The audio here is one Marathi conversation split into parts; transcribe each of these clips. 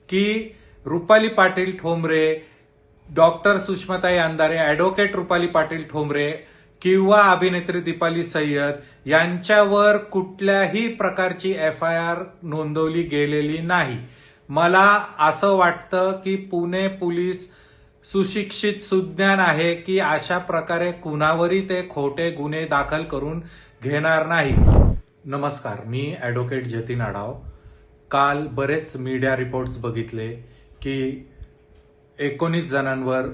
की रुपाली पाटील ठोंबरे, डॉक्टर सुषमाताई अंधारे, ॲडव्होकेट रुपाली पाटील ठोंबरे किंवा अभिनेत्री दीपाली सय्यद यांच्यावर कुठल्याही प्रकारची FIR नोंदवली गेलेली नाही. मला असं वाटतं की पुणे पोलीस सुशिक्षित सुज्ञान आहे की अशा प्रकारे कुणावरही ते खोटे गुन्हे दाखल करून घेणार नाही. नमस्कार, मी ॲडव्होकेट जतीन आढाव. काल बरेच मीडिया रिपोर्ट्स बघितले की 19 जणांवर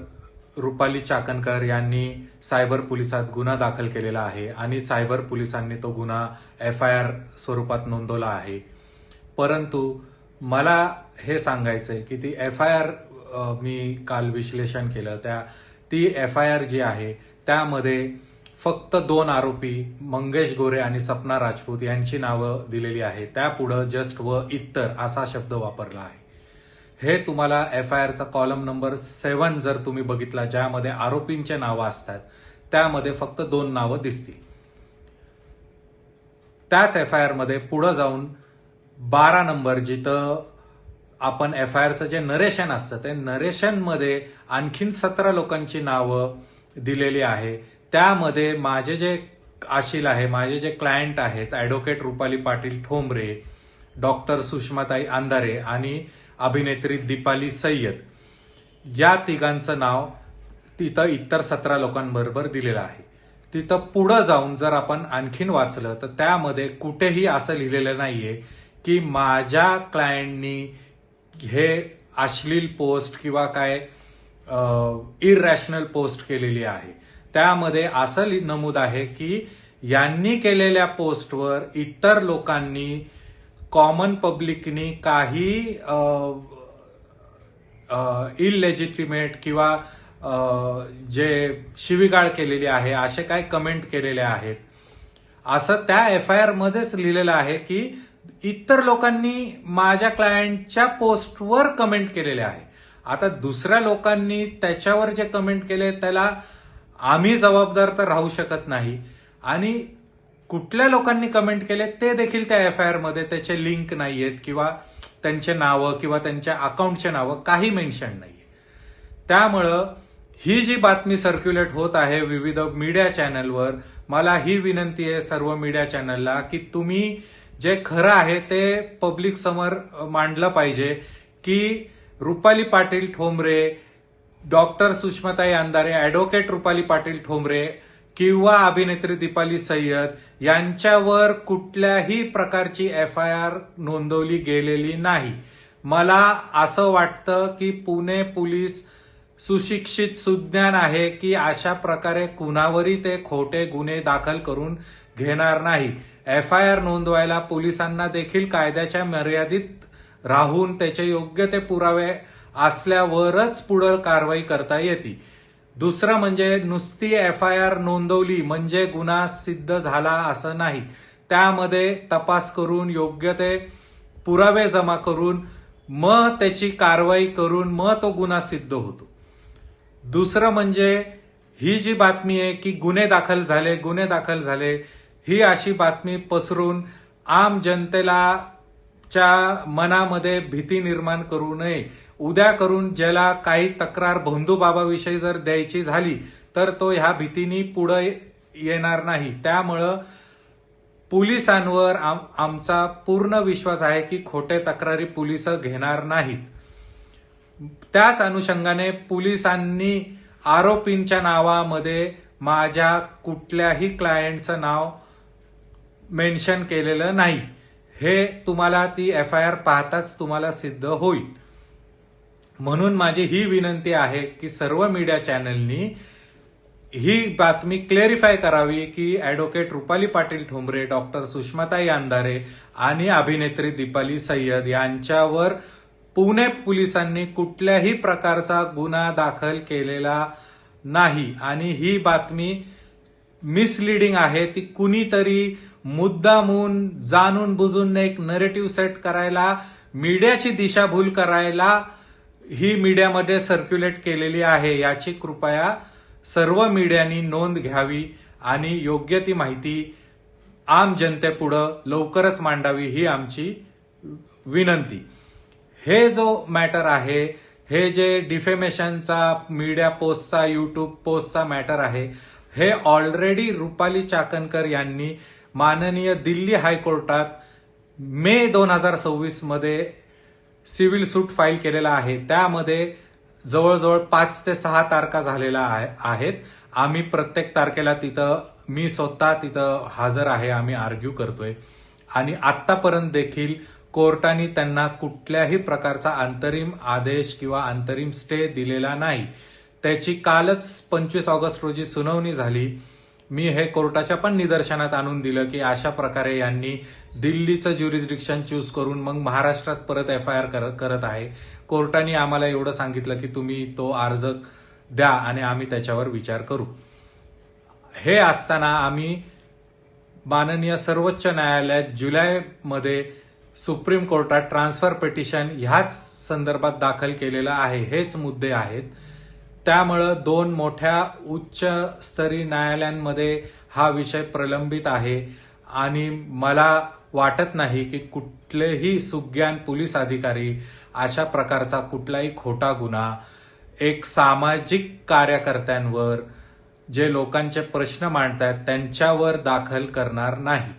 रुपाली चाकणकर यांनी सायबर पोलिसात गुन्हा दाखल केलेला आहे आणि सायबर पोलिसांनी तो गुन्हा FIR स्वरूपात नोंदवला आहे. परंतु मला हे सांगायचंय की ती FIR मी काल विश्लेषण केलं, ती FIR जी आहे त्यामध्ये फक्त 2 आरोपी मंगेश गोरे आणि सपना राजपूत यांची नावं दिलेली आहे. त्यापुढं जस्ट व इतर असा शब्द वापरला आहे. हे तुम्हाला FIRचा कॉलम नंबर 7 जर तुम्ही बघितला, ज्यामध्ये आरोपींचे नावं असतात, त्यामध्ये फक्त 2 नावं दिसतील. त्याच FIR मध्ये पुढे जाऊन 12 नंबर जिथं आपण FIRचं जे नरेशन असतं ते नरेशन मध्ये आणखीन 17 लोकांची नावं दिलेली आहे. त्यामध्ये माझे जे आशील आहे, माझे जे क्लायंट आहेत, ॲडव्होकेट रुपाली पाटील ठोंबरे, डॉक्टर सुषमाताई अंधारे आणि अभिनेत्री दीपाली सय्यद, या तिघांचं नाव तिथं इतर 17 लोकांबरोबर दिलेलं आहे. तिथं पुढं जाऊन जर आपण आणखीन वाचलं तर त्यामध्ये कुठेही असं लिहिलेलं नाहीये की माझ्या क्लायंटनी हे अश्लील पोस्ट किंवा काय इररॅशनल पोस्ट केलेली आहे. त्यामध्ये असं नमूद आहे की यांनी केलेल्या पोस्टवर इतर लोकांनी, कॉमन पब्लिकनी काही इललेजिटिमेट किंवा जे शिवीगाळ केलेली आहे असे काय कमेंट केलेले आहेत, असं त्या FIR मध्येच लिहिलेलं आहे की इतर लोकांनी माझ्या क्लायंटच्या पोस्टवर कमेंट केलेले आहे. आता दुसऱ्या लोकांनी त्याच्यावर जे कमेंट केले त्याला आम्ही जबाबदार तर राहू शकत नाही आणि कुठल्या लोकांनी कमेंट केले ते देखील त्या FIR मध्ये त्याचे लिंक नाहीयेत किंवा त्यांचे नावं किंवा त्यांच्या अकाउंटचे नावं काही मेन्शन नाहीये. त्यामुळं ही जी बातमी सर्क्युलेट होत आहे विविध मीडिया चॅनलवर, मला ही विनंती आहे सर्व मीडिया चॅनलला की तुम्ही जे खरं आहे ते पब्लिक समोर मांडलं पाहिजे की रुपाली पाटील ठोंबरे, डॉक्टर सुषमाताई अंधारे, ॲडव्होकेट रुपाली पाटील ठोंबरे किंवा अभिनेत्री दीपाली सय्यद यांच्यावर कुठल्याही प्रकारची FIR नोंदवली गेलेली नाही. मला असं वाटतं की पुणे पोलीस सुशिक्षित सुज्ञान आहे की अशा प्रकारे कुणावरही ते खोटे गुन्हे दाखल करून घेणार नाही. FIR नोंदवायला पोलिसांना देखील कायद्याच्या मर्यादित राहून त्याचे योग्य ते पुरावे असल्यावरच पुढे कारवाई करता येते. दुसरं म्हणजे नुसती FIR नोंदवली म्हणजे गुन्हा सिद्ध झाला असं नाही. त्यामध्ये तपास करून योग्य ते पुरावे जमा करून मग त्याची कारवाई करून मग तो गुन्हा सिद्ध होतो. दुसरं म्हणजे ही जी बातमी आहे की गुन्हे दाखल झाले, ही अशी बातमी पसरून आम जनतेला च्या मनामध्ये भीती निर्माण करू नये. उद्या करून ज्याला काही तक्रार भोंदूबाबाविषयी जर द्यायची झाली तर तो ह्या भीतीने पुढे येणार नाही. त्यामुळं पोलिसांवर आमचा पूर्ण विश्वास आहे की खोटे तक्रारी पोलिस घेणार नाहीत. त्याच अनुषंगाने पोलिसांनी आरोपींच्या नावामध्ये माझ्या कुठल्याही क्लायंटचं नाव मेन्शन केलेलं नाही. हे तुम्हाला ती FIR पाहताच तुम्हाला सिद्ध होईल. म्हणून माझी ही विनंती आहे की सर्व मीडिया चॅनलनी ही बातमी क्लेरिफाय करावी की ॲडव्होकेट रुपाली पाटील ठोंबरे, डॉक्टर सुषमाताई अंधारे आणि अभिनेत्री दीपाली सय्यद यांच्यावर पुणे पोलिसांनी कुठल्याही प्रकारचा गुन्हा दाखल केलेला नाही आणि ही बातमी मिसलिडिंग आहे. ती कुणीतरी मुद्दामून जाणून बुजून एक नरेटिव्ह सेट करायला, मीडियाची दिशाभूल करायला ही मीडियामध्ये सर्क्युलेट केलेली आहे. याची कृपया सर्व मीडियानी नोंद घ्यावी आणि योग्य ती माहिती आम जनतेपुढं लवकरच मांडावी ही आमची विनंती. हे जो मॅटर आहे, हे जे डिफेमेशनचा, मीडिया पोस्टचा, युट्यूब पोस्टचा मॅटर आहे, हे ऑलरेडी रुपाली चाकणकर यांनी माननीय दिल्ली हायकोर्टात मे 2026 मध्ये सिव्हिल सूट फाईल केलेला आहे. त्यामध्ये जवळजवळ 5 ते 6 तारखा झालेल्या आहेत. आम्ही प्रत्येक तारखेला तिथं, मी स्वतः तिथं हजर आहे, आम्ही आर्ग्यू करतोय. आणि आतापर्यंत देखील कोर्टाने त्यांना कुठल्याही प्रकारचा अंतरिम आदेश किंवा अंतरिम स्टे दिलेला नाही. त्याची कालच 25 ऑगस्ट रोजी सुनावणी झाली. मी हे कोर्टाच्या पण निदर्शनात आणून दिलं की अशा प्रकारे यांनी दिल्लीचं ज्युरिस्डिक्शन चूज करून मग महाराष्ट्रात परत FIR करत आहे. कोर्टाने आम्हाला एवढं सांगितलं की तुम्ही तो अर्ज द्या आणि आम्ही त्याच्यावर विचार करू. हे असताना आम्ही माननीय सर्वोच्च न्यायालयात जुलैमध्ये सुप्रीम कोर्टात ट्रान्सफर पिटिशन ह्याच संदर्भात दाखल केलेलं आहे. हेच मुद्दे आहेत. त्यामुळं 2 मोठ्या उच्च स्तरीय न्यायालयांमध्ये हा विषय प्रलंबित आहे आणि मला वाटत नाही की कुठलेही सुज्ञान पोलीस अधिकारी अशा प्रकारचा कुठलाही खोटा गुन्हा एक सामाजिक कार्यकर्त्यांवर, जे लोकांचे प्रश्न मांडतात त्यांच्यावर दाखल करणार नाही.